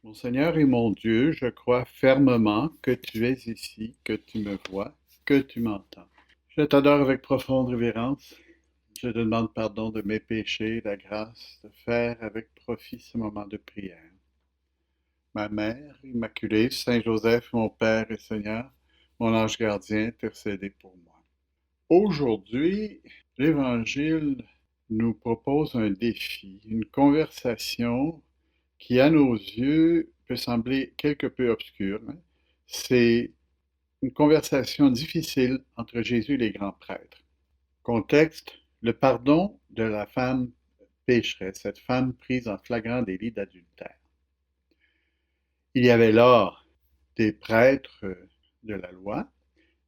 Mon Seigneur et mon Dieu, je crois fermement que tu es ici, que tu me vois, que tu m'entends. Je t'adore avec profonde révérence. Je te demande pardon de mes péchés, la grâce de faire avec profit ce moment de prière. Ma mère immaculée, Saint Joseph, mon Père et Seigneur, mon ange gardien, intercédez pour moi. Aujourd'hui, l'Évangile nous propose un défi, une conversation qui, à nos yeux, peut sembler quelque peu obscure, hein. C'est une conversation difficile entre Jésus et les grands prêtres. Contexte, le pardon de la femme pécheresse, cette femme prise en flagrant délit d'adultère. Il y avait là des prêtres de la loi,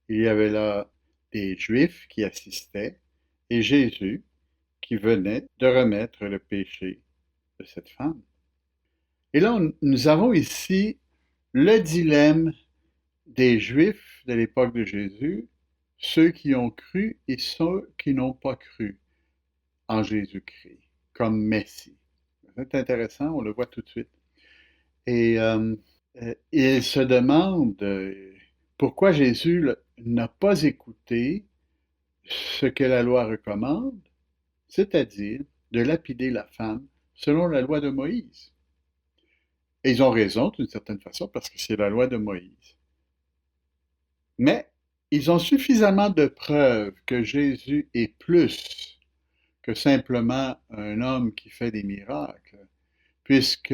il y avait là des Juifs qui assistaient, et Jésus qui venait de remettre le péché de cette femme. Et là, nous avons ici le dilemme des Juifs de l'époque de Jésus, ceux qui ont cru et ceux qui n'ont pas cru en Jésus-Christ comme Messie. C'est intéressant, on le voit tout de suite. Et ils se demandent pourquoi Jésus n'a pas écouté ce que la loi recommande, c'est-à-dire de lapider la femme selon la loi de Moïse. Et ils ont raison d'une certaine façon parce que c'est la loi de Moïse. Mais ils ont suffisamment de preuves que Jésus est plus que simplement un homme qui fait des miracles, puisque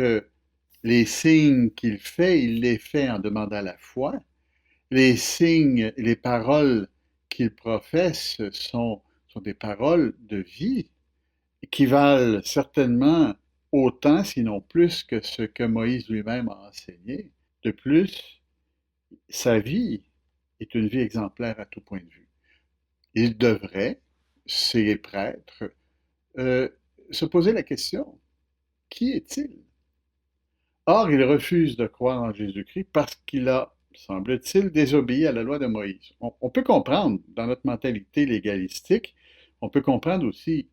les signes qu'il fait, il les fait en demandant la foi. Les signes, les paroles qu'il professe sont des paroles de vie qui valent certainement autant, sinon plus, que ce que Moïse lui-même a enseigné. De plus, sa vie est une vie exemplaire à tout point de vue. Ils devraient, ces prêtres, euh, se poser la question, qui est-il? Or, ils refusent de croire en Jésus-Christ parce qu'il a, semble-t-il, désobéi à la loi de Moïse. On peut comprendre, dans notre mentalité légalistique, on peut comprendre aussi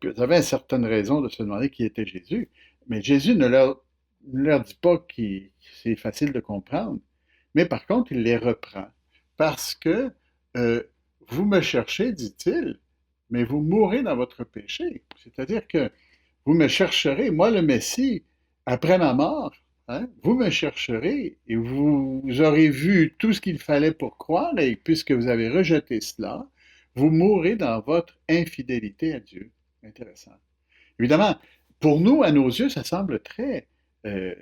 qu'ils avaient certaines raisons de se demander qui était Jésus, mais Jésus ne leur dit pas que c'est facile de comprendre, mais par contre, il les reprend. Parce que euh, vous me cherchez, dit-il, mais vous mourrez dans votre péché. C'est-à-dire que vous me chercherez, moi le Messie, après ma mort, hein, vous me chercherez et vous aurez vu tout ce qu'il fallait pour croire, et puisque vous avez rejeté cela, vous mourrez dans votre infidélité à Dieu. Intéressant. Évidemment, pour nous, à nos yeux, ça semble euh,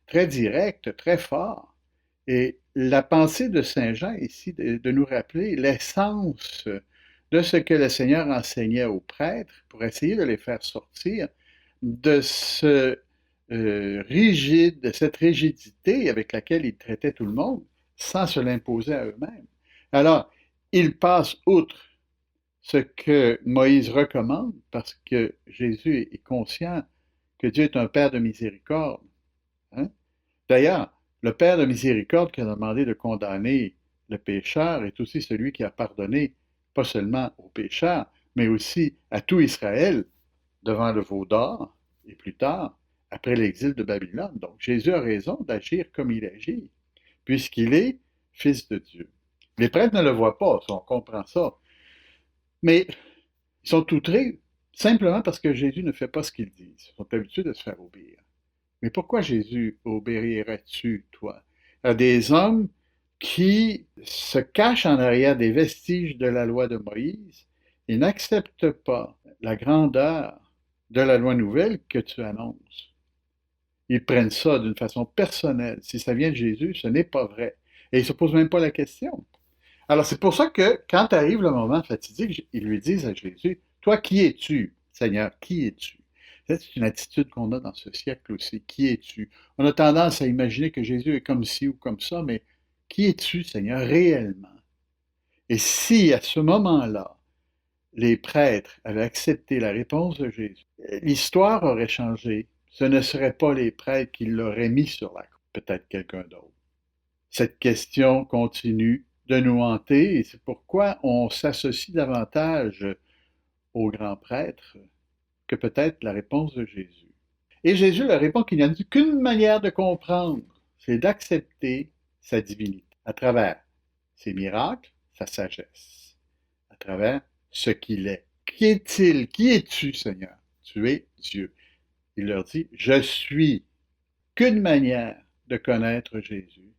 très direct, très fort. Et la pensée de Saint Jean ici, de nous rappeler l'essence de ce que le Seigneur enseignait aux prêtres pour essayer de les faire sortir de de cette rigidité avec laquelle ils traitaient tout le monde sans se l'imposer à eux-mêmes. Alors, ils passent outre ce que Moïse recommande parce que Jésus est conscient que Dieu est un Père de miséricorde, hein. D'ailleurs, le Père de miséricorde qui a demandé de condamner le pécheur est aussi celui qui a pardonné, pas seulement aux pécheurs, mais aussi à tout Israël devant le veau d'or et plus tard, après l'exil de Babylone. Donc Jésus a raison d'agir comme il agit, puisqu'il est fils de Dieu. Les prêtres ne le voient pas, on comprend ça, mais ils sont outrés simplement parce que Jésus ne fait pas ce qu'il dit. Ils sont habitués de se faire obéir. Mais pourquoi Jésus obéirais-tu, toi, à des hommes qui se cachent en arrière des vestiges de la loi de Moïse et n'acceptent pas la grandeur de la loi nouvelle que tu annonces? Ils prennent ça d'une façon personnelle. Si ça vient de Jésus, ce n'est pas vrai. Et ils ne se posent même pas la question. Alors c'est pour ça que quand arrive le moment fatidique, ils lui disent à Jésus, toi qui es-tu, Seigneur, qui es-tu? C'est une attitude qu'on a dans ce siècle aussi. Qui es-tu? On a tendance à imaginer que Jésus est comme ci ou comme ça, mais qui es-tu, Seigneur, réellement? Et si à ce moment-là, les prêtres avaient accepté la réponse de Jésus, l'histoire aurait changé. Ce ne seraient pas les prêtres qui l'auraient mis sur la croix, peut-être quelqu'un d'autre. Cette question continue de nous hanter et c'est pourquoi on s'associe davantage aux grands prêtres que peut-être la réponse de Jésus. Et Jésus leur répond qu'il n'y a qu'une manière de comprendre, c'est d'accepter sa divinité à travers ses miracles, sa sagesse, à travers ce qu'il est. Qui est-il? Qui es-tu, Seigneur? Tu es Dieu. Il leur dit, je suis. Qu'une manière de connaître Jésus,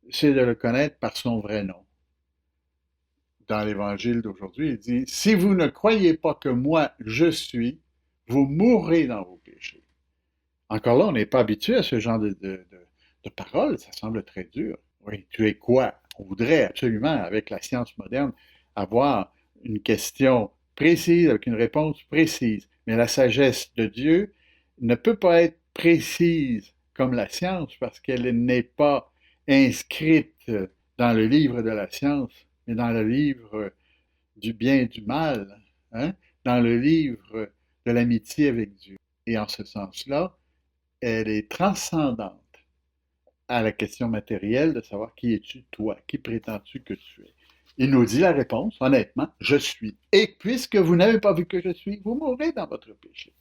c'est de le connaître par son vrai nom. Dans l'Évangile d'aujourd'hui, il dit, si vous ne croyez pas que moi, je suis, vous mourrez dans vos péchés. Encore là, on n'est pas habitué à ce genre de paroles, ça semble très dur. Oui, tu es quoi? On voudrait absolument, avec la science moderne, avoir une question précise, avec une réponse précise. Mais la sagesse de Dieu ne peut pas être précise comme la science parce qu'elle n'est pas inscrite dans le livre de la science, mais dans le livre du bien et du mal, hein? Dans le livre de l'amitié avec Dieu. Et en ce sens-là, elle est transcendante à la question matérielle de savoir qui es-tu toi, qui prétends-tu que tu es. Il nous dit la réponse, honnêtement, je suis. Et puisque vous n'avez pas vu que je suis, vous mourrez dans votre péché.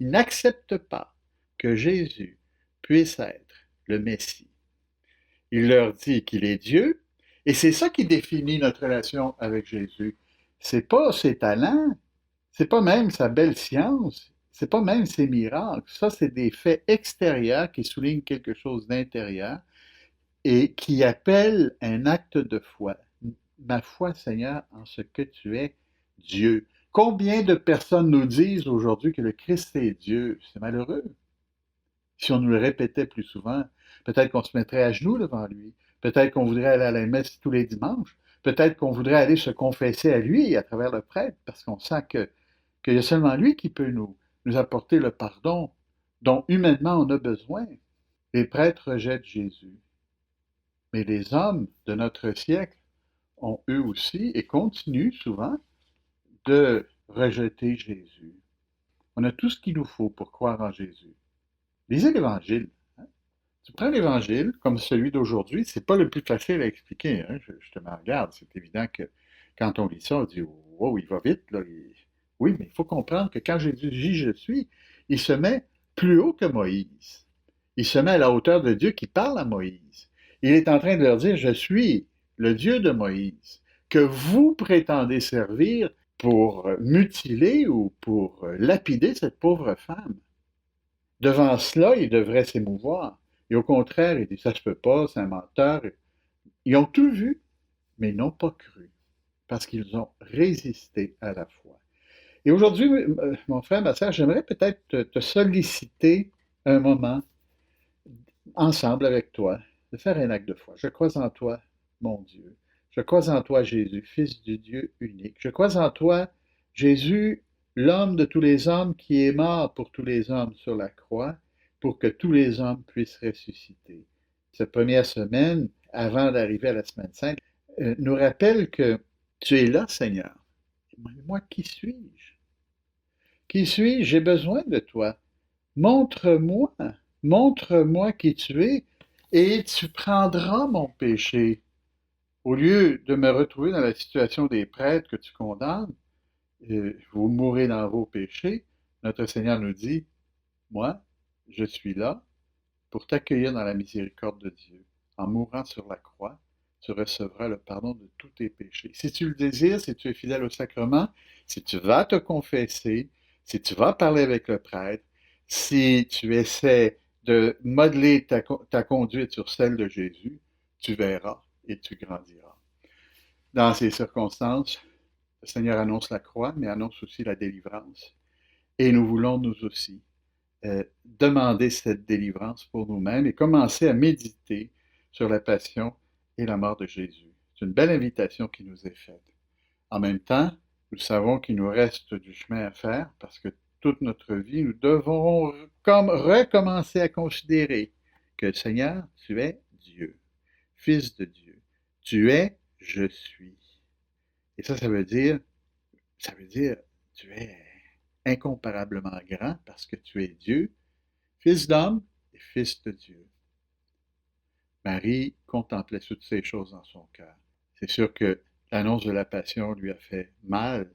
Il n'accepte pas que Jésus puisse être le Messie. Il leur dit qu'il est Dieu, et c'est ça qui définit notre relation avec Jésus. C'est pas ses talents, c'est pas même sa belle science, c'est pas même ses miracles. Ça, c'est des faits extérieurs qui soulignent quelque chose d'intérieur et qui appellent un acte de foi. Ma foi, Seigneur, en ce que tu es Dieu. Combien de personnes nous disent aujourd'hui que le Christ est Dieu? C'est malheureux. Si on nous le répétait plus souvent, peut-être qu'on se mettrait à genoux devant lui. Peut-être qu'on voudrait aller à la messe tous les dimanches. Peut-être qu'on voudrait aller se confesser à lui à travers le prêtre parce qu'on sent qu'il y a seulement lui qui peut nous apporter le pardon dont humainement on a besoin. Les prêtres rejettent Jésus, mais les hommes de notre siècle ont eux aussi et continuent souvent de rejeter Jésus. On a tout ce qu'il nous faut pour croire en Jésus. Lisez l'Évangile. Hein? Tu prends l'Évangile, comme celui d'aujourd'hui, c'est pas le plus facile à expliquer. Hein? Je te m'en regarde. C'est évident que quand on lit ça, on dit wow, il va vite. Là. Oui, mais il faut comprendre que quand Jésus dit je suis, il se met plus haut que Moïse. Il se met à la hauteur de Dieu qui parle à Moïse. Il est en train de leur dire je suis le Dieu de Moïse, que vous prétendez servir pour mutiler ou pour lapider cette pauvre femme. Devant cela, il devrait s'émouvoir. Et au contraire, il dit, ça se peut pas, c'est un menteur. Ils ont tout vu, mais ils n'ont pas cru, parce qu'ils ont résisté à la foi. Et aujourd'hui, mon frère, ma sœur, j'aimerais peut-être te solliciter un moment, ensemble avec toi, de faire un acte de foi. Je crois en toi, mon Dieu. Je crois en toi, Jésus, Fils du Dieu unique. Je crois en toi, Jésus, l'homme de tous les hommes qui est mort pour tous les hommes sur la croix, pour que tous les hommes puissent ressusciter. Cette première semaine, avant d'arriver à la semaine sainte, nous rappelle que tu es là, Seigneur. Moi, qui suis-je? Qui suis-je? J'ai besoin de toi. Montre-moi, montre-moi qui tu es, et tu prendras mon péché. Au lieu de me retrouver dans la situation des prêtres que tu condamnes, vous mourrez dans vos péchés, notre Seigneur nous dit, moi, je suis là pour t'accueillir dans la miséricorde de Dieu. En mourant sur la croix, tu recevras le pardon de tous tes péchés. Si tu le désires, si tu es fidèle au sacrement, si tu vas te confesser, si tu vas parler avec le prêtre, si tu essaies de modeler ta conduite sur celle de Jésus, tu verras et tu grandiras. Dans ces circonstances, le Seigneur annonce la croix, mais annonce aussi la délivrance. Et nous voulons, nous aussi, demander cette délivrance pour nous-mêmes et commencer à méditer sur la passion et la mort de Jésus. C'est une belle invitation qui nous est faite. En même temps, nous savons qu'il nous reste du chemin à faire parce que toute notre vie, nous devons comme recommencer à considérer que Seigneur, tu es Dieu, Fils de Dieu. Tu es, je suis. Et ça veut dire, tu es incomparablement grand parce que tu es Dieu, Fils d'homme et Fils de Dieu. Marie contemplait toutes ces choses dans son cœur. C'est sûr que l'annonce de la passion lui a fait mal,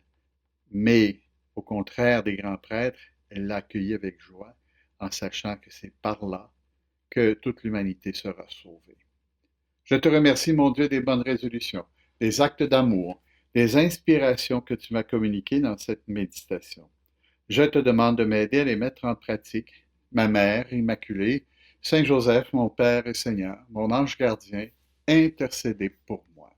mais au contraire des grands prêtres, elle l'a accueilli avec joie en sachant que c'est par là que toute l'humanité sera sauvée. Je te remercie, mon Dieu, des bonnes résolutions, des actes d'amour, des inspirations que tu m'as communiquées dans cette méditation. Je te demande de m'aider à les mettre en pratique. Ma Mère Immaculée, Saint Joseph, mon Père et Seigneur, mon ange gardien, intercédez pour moi.